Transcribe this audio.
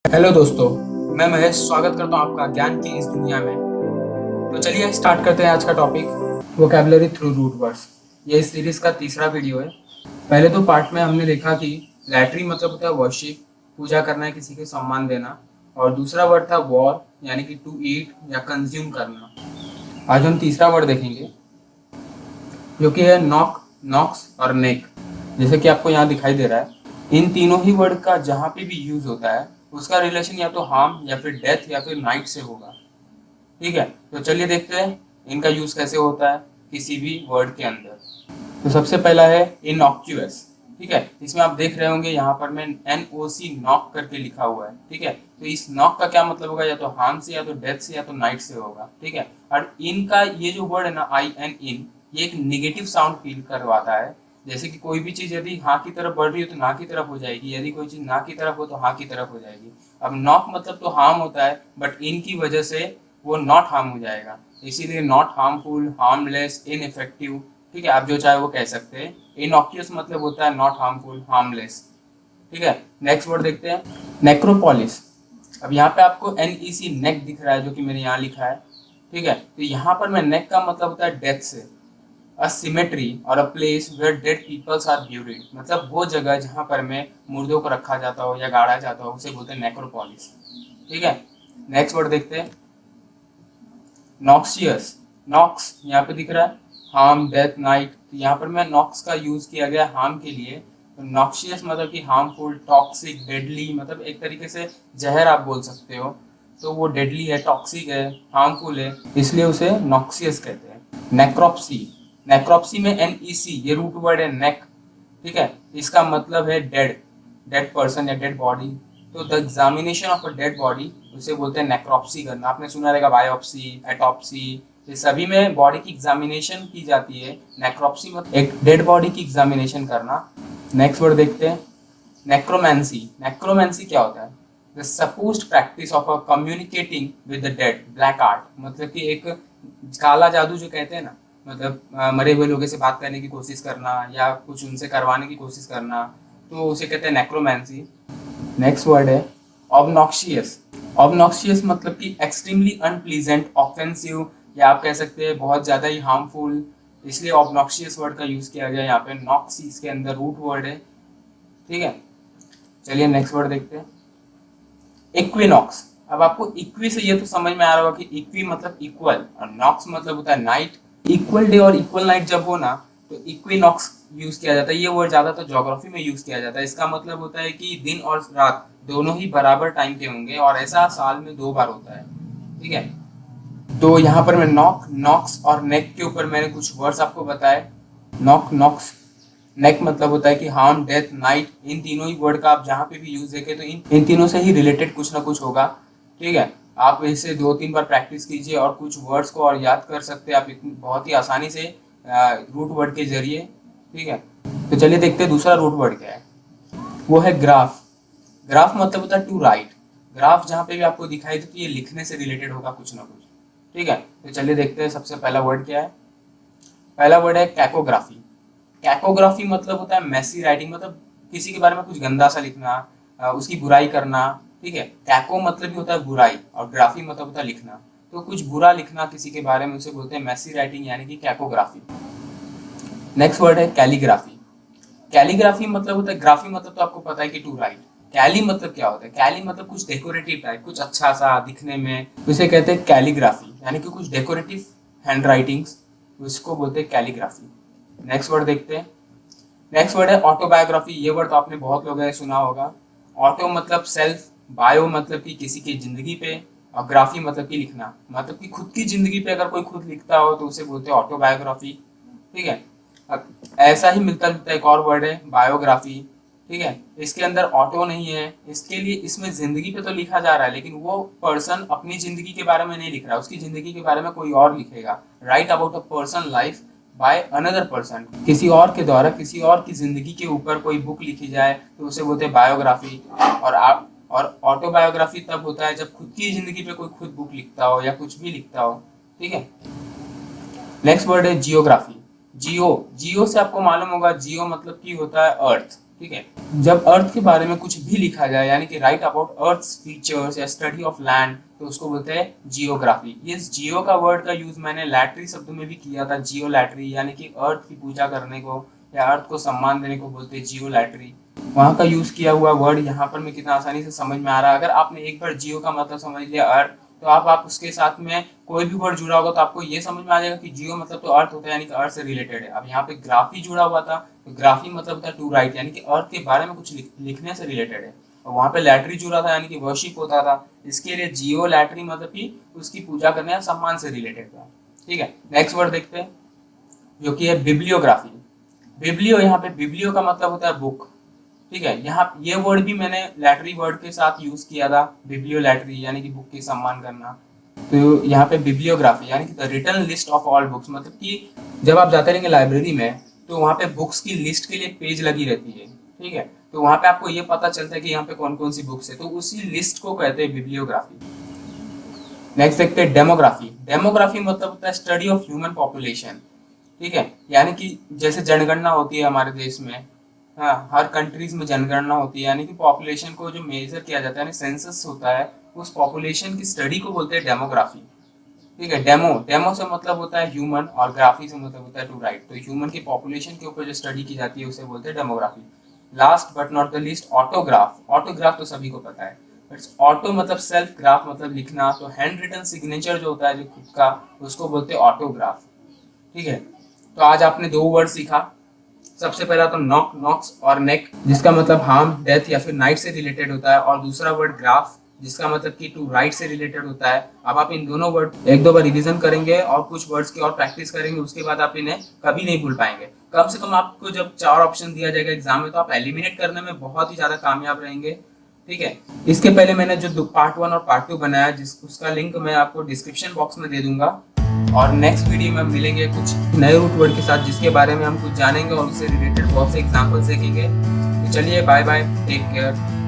Hello दोस्तों, मैं महेश स्वागत करता हूं आपका ज्ञान की इस दुनिया में। तो चलिए स्टार्ट करते हैं आज का topic, vocabulary through root words. ये इस सीरीज का तीसरा वीडियो है। पहले दो पार्ट में हमने देखा कि लैट्री मतलब होता है वर्शिप, पूजा करना है, किसी को सम्मान देना, और दूसरा वर्ड था वॉर यानी कि टू ईट या कंज्यूम करना। आज हम तीसरा वर्ड देखेंगे जो कि है नॉक, नॉक्स और नेक। जैसे कि आपको यहाँ दिखाई दे रहा है, इन तीनों ही वर्ड का जहाँ पे भी यूज होता है उसका रिलेशन या तो हार्म या फिर डेथ या फिर नाइट से होगा। ठीक है, तो चलिए देखते हैं इनका यूज कैसे होता है किसी भी वर्ड के अंदर। तो सबसे पहला है इनऑक्यूअस। ठीक है, इसमें आप देख रहे होंगे यहाँ पर मैं NOC नॉक करके लिखा हुआ है। ठीक है, तो इस नॉक का क्या मतलब होगा, या तो हार्म से या तो डेथ से या तो नाइट से होगा। ठीक है, और इनका ये जो वर्ड है ना IN, ये एक निगेटिव साउंड फील करवाता है। जैसे कि कोई भी चीज यदि हाँ की तरफ बढ़ रही हो तो ना की तरफ हो जाएगी, यदि कोई चीज ना की तरफ हो तो हाँ की तरफ हो जाएगी। अब नॉक मतलब तो हार्म होता है, बट इन की वजह से वो नॉट हार्म हो जाएगा, इसीलिए नॉट हार्मफुल, हार्मलेस, इनइफेक्टिव। ठीक है, आप जो चाहे वो कह सकते हैं। इनऑक्यूअस मतलब होता है नॉट हार्मफुल, हार्मलेस। ठीक है, नेक्स्ट वर्ड देखते हैं, नेक्रोपोलिस। अब यहाँ पे आपको NEC नेक दिख रहा है जो कि मैंने यहाँ लिखा है। ठीक है, तो यहाँ पर मैं नेक का मतलब होता है डेथ से। अ सिमेट्री और a place where dead peoples are buried, मतलब वो जगह जहाँ पर में मुर्दों को रखा जाता हो या गाड़ा जाता हो उसे बोलते हैं नेक्रोपोलिस। ठीक है, नेक्स्ट वर्ड देखते हैं, नॉक्सियस। नॉक्स यहाँ पे दिख रहा है, हार्म, डेथ, नाइट। तो यहाँ पर मैं नॉक्स का यूज किया गया हार्म के लिए। तो नॉक्सियस मतलब कि हार्मफुल, टॉक्सिक, डेडली, मतलब एक तरीके से जहर आप बोल सकते हो। तो वो डेडली है, टॉक्सिक है, हार्मफुल है, इसलिए उसे नॉक्सियस कहते हैं। नेक्रोप्सी। नेक्रोप्सी में NEC ये रूट वर्ड है, नेक। ठीक है, इसका मतलब है डेड, डेड पर्सन या डेड बॉडी। तो the examination of a dead body उसे बोलते हैं नेक्रोप्सी करना। आपने सुना रहेगा बायोप्सी, एटॉप्सी, ये सभी में बॉडी की एग्जामिनेशन की जाती है। नेक्रोप्सी मतलब एक डेड बॉडी की एग्जामिनेशन करना। नेक्स्ट वर्ड देखते हैं, नेक्रोमेंसी। नेक्रोमेंसी क्या होता है, the supposed practice of a communicating with the dead, black art, मतलब कि एक काला जादू जो कहते हैं ना, मतलब मरे हुए लोगों से बात करने की कोशिश करना या कुछ उनसे करवाने की कोशिश करना, तो उसे कहते हैं नेक्रोमेंसी। नेक्स्ट वर्ड है ऑब्नॉक्शियस। ऑब्नॉक्शियस मतलब कि एक्सट्रीमली अनप्लीजेंट, ऑफेंसिव, या आप कह सकते हैं बहुत ज़्यादा ही हार्मफुल, इसलिए ऑब्नॉक्शियस वर्ड का यूज़ किया गया यहाँ पे। नॉक्स इसके अंदर रूट वर्ड है। ठीक है, चलिए नेक्स्ट वर्ड देखते हैं, इक्विनॉक्स। अब आपको इक्वी से ये तो समझ में आ रहा होगा कि इक्वी मतलब इक्वल और नॉक्स मतलब होता है नाइट। इक्वल डे और इक्वल नाइट जब हो ना तो इक्विनॉक्स यूज किया जाता है। ये वर्ड ज्यादातर ज्योग्राफी में यूज किया जाता है। इसका मतलब होता है कि दिन और रात दोनों ही बराबर टाइम के होंगे और ऐसा साल में 2 बार होता है। ठीक है, तो यहाँ पर मैं नॉक, नॉक्स और नेक के ऊपर मैंने कुछ वर्ड्स आपको बताए। नॉक, नॉक्स, नेक मतलब होता है कि हार्म, डेथ, नाइट। इन तीनों ही वर्ड का आप जहाँ पे भी यूज देखे तो इन तीनों से ही रिलेटेड कुछ ना कुछ होगा। ठीक है, आप इसे 2-3 बार प्रैक्टिस कीजिए और कुछ वर्ड्स को और याद कर सकते हैं आप बहुत ही आसानी से रूट वर्ड के जरिए। ठीक है, तो चलिए देखते हैं दूसरा रूट वर्ड क्या है। वो है ग्राफ। ग्राफ मतलब होता है टू राइट। ग्राफ जहाँ पे भी आपको दिखाई दे तो ये लिखने से रिलेटेड होगा कुछ ना कुछ। ठीक है, तो चलिए देखते हैं सबसे पहला वर्ड क्या है। पहला वर्ड है कैकोग्राफी। कैकोग्राफी मतलब होता है मैसी राइटिंग, मतलब किसी के बारे में कुछ गंदा सा लिखना, उसकी बुराई करना। ठीक है, कैको मतलब भी होता है बुराई और ग्राफी मतलब होता है लिखना। तो कुछ बुरा लिखना किसी के बारे में उसे बोलते हैं मैसी राइटिंग यानी कि कैकोग्राफी। नेक्स्ट वर्ड है कैलीग्राफी। कैलीग्राफी मतलब होता है, ग्राफी मतलब तो आपको पता है कि टू राइट। कैली मतलब क्या होता है, कैली मतलब कुछ डेकोरेटिव टाइप, कुछ अच्छा सा दिखने में, उसे कहते हैं कैलीग्राफी, यानी कि कुछ डेकोरेटिव हैंड राइटिंग्स, उसको बोलते हैं कैलीग्राफी। नेक्स्ट वर्ड देखते हैं, नेक्स्ट वर्ड है ऑटोबायोग्राफी। ये वर्ड तो आपने बहुत लोगों ने सुना होगा। ऑटो मतलब सेल्फ, बायो मतलब कि किसी की जिंदगी पे, और ग्राफी मतलब कि लिखना, मतलब कि खुद की जिंदगी पे अगर कोई खुद लिखता हो तो उसे बोलते हैं ऑटोबायोग्राफी। ठीक है, अब ऐसा ही मिलता जुलता एक और वर्ड है बायोग्राफी। ठीक है, इसके अंदर ऑटो नहीं है, इसके लिए इसमें जिंदगी पे तो लिखा जा रहा है लेकिन वो पर्सन अपनी जिंदगी के बारे में नहीं लिख रहा है, उसकी जिंदगी के बारे में कोई और लिखेगा। Right about a person life by another person, किसी और के द्वारा किसी और की जिंदगी के ऊपर कोई बुक लिखी जाए तो उसे बोलते हैं बायोग्राफी। और ऑटोबायोग्राफी तब होता है जब खुद की जिंदगी पे कोई खुद बुक लिखता हो या कुछ भी लिखता हो। ठीक है, नेक्स्ट वर्ड है जियोग्राफी। जियो, जियो से आपको मालूम होगा, जियो मतलब कि होता है अर्थ। ठीक है। जब अर्थ के बारे में कुछ भी लिखा जाए यानी कि राइट अबाउट अर्थ्स फीचर्स या स्टडी ऑफ लैंड, तो उसको बोलते हैं जियोग्राफी। इस जियो का वर्ड का यूज मैंने लैटरी शब्द में भी किया था, जियो लैटरी, यानी कि अर्थ की पूजा करने को या अर्थ को सम्मान देने को बोलते हैं जियो लैटरी। वहाँ का यूज किया हुआ वर्ड यहाँ पर मैं कितना आसानी से समझ में आ रहा है। अगर आपने एक बार जियो का मतलब समझ लिया अर्थ, तो आप उसके साथ में कोई भी वर्ड जुड़ा होगा तो आपको ये समझ में आ जाएगा कि जियो मतलब तो अर्थ होता है, यानी कि अर्थ से रिलेटेड है। अब यहाँ पे ग्राफी जुड़ा हुआ था, तो ग्राफी मतलब होता है टू राइट, यानी कि अर्थ के बारे में कुछ लिखने से रिलेटेड है। और वहाँ पे लैटरी जुड़ा था, यानी कि वर्शिप होता था। इसके लिए जियो लैटरी मतलब कि उसकी पूजा करने या सम्मान से रिलेटेड था। ठीक है, नेक्स्ट वर्ड देखते हैं जो कि है बिब्लियोग्राफी। बिब्लियो, यहाँ पे बिब्लियो का मतलब होता है बुक। ठीक है, यहाँ ये वर्ड भी मैंने लैटरी वर्ड के साथ यूज किया था, बिब्लियो लैटरी, यानी कि बुक की सम्मान करना। तो यहाँ पे बिब्लियोग्राफी यानी कि the written list of all books, मतलब कि जब आप जाते रहेंगे लाइब्रेरी में तो वहाँ पे बुक्स की लिस्ट के लिए एक पेज लगी रहती है। ठीक है, तो वहाँ पे आपको ये पता चलता है कि यहाँ पे कौन कौन सी बुक्स है, तो उसी लिस्ट को कहते हैं बिब्लियोग्राफी। नेक्स्ट देखते हैं डेमोग्राफी। डेमोग्राफी मतलब होता है स्टडी ऑफ ह्यूमन पॉपुलेशन। ठीक है, यानी कि जैसे जनगणना होती है हमारे देश में, हाँ, हर कंट्रीज में जनगणना होती है, यानी कि पॉपुलेशन को जो मेजर किया जाता है, यानी सेंसस होता है, उस पॉपुलेशन की स्टडी को बोलते हैं डेमोग्राफी। ठीक है, डेमो से मतलब होता है ह्यूमन और ग्राफी से मतलब होता है टू राइट। तो ह्यूमन की पॉपुलेशन के ऊपर जो स्टडी की जाती है उसे बोलते हैं demography. Last but not the least, autograph. Autograph तो सभी को पता है, बट ऑटो मतलब सेल्फ, ग्राफ मतलब लिखना, तो हैंड रिटन सिग्नेचर जो होता है जो खुद का, उसको बोलते हैं ऑटोग्राफ। ठीक है, तो आज आपने दो वर्ड सीखा। सबसे पहला तो नॉक, नॉक्स और नेक, जिसका मतलब हार्म, डेथ या फिर नाइट से रिलेटेड होता है, और दूसरा वर्ड ग्राफ, जिसका मतलब कि टू राइट से रिलेटेड होता है। अब आप इन दोनों वर्ड एक दो बार रिवीजन करेंगे और कुछ वर्ड्स की और प्रैक्टिस करेंगे, उसके बाद आप इन्हें कभी नहीं भूल पाएंगे। कम से कम आपको जब 4 ऑप्शन दिया जाएगा एग्जाम में, तो आप एलिमिनेट करने में बहुत ही ज्यादा कामयाब रहेंगे। ठीक है, इसके पहले मैंने जो पार्ट 1 और पार्ट 2 बनाया, उसका लिंक मैं आपको डिस्क्रिप्शन बॉक्स में दे दूंगा। और नेक्स्ट वीडियो में मिलेंगे कुछ नए रूट वर्ड के साथ, जिसके बारे में हम कुछ जानेंगे और उससे रिलेटेड बहुत से एग्जाम्पल्स देखेंगे। तो चलिए, बाय बाय, टेक केयर।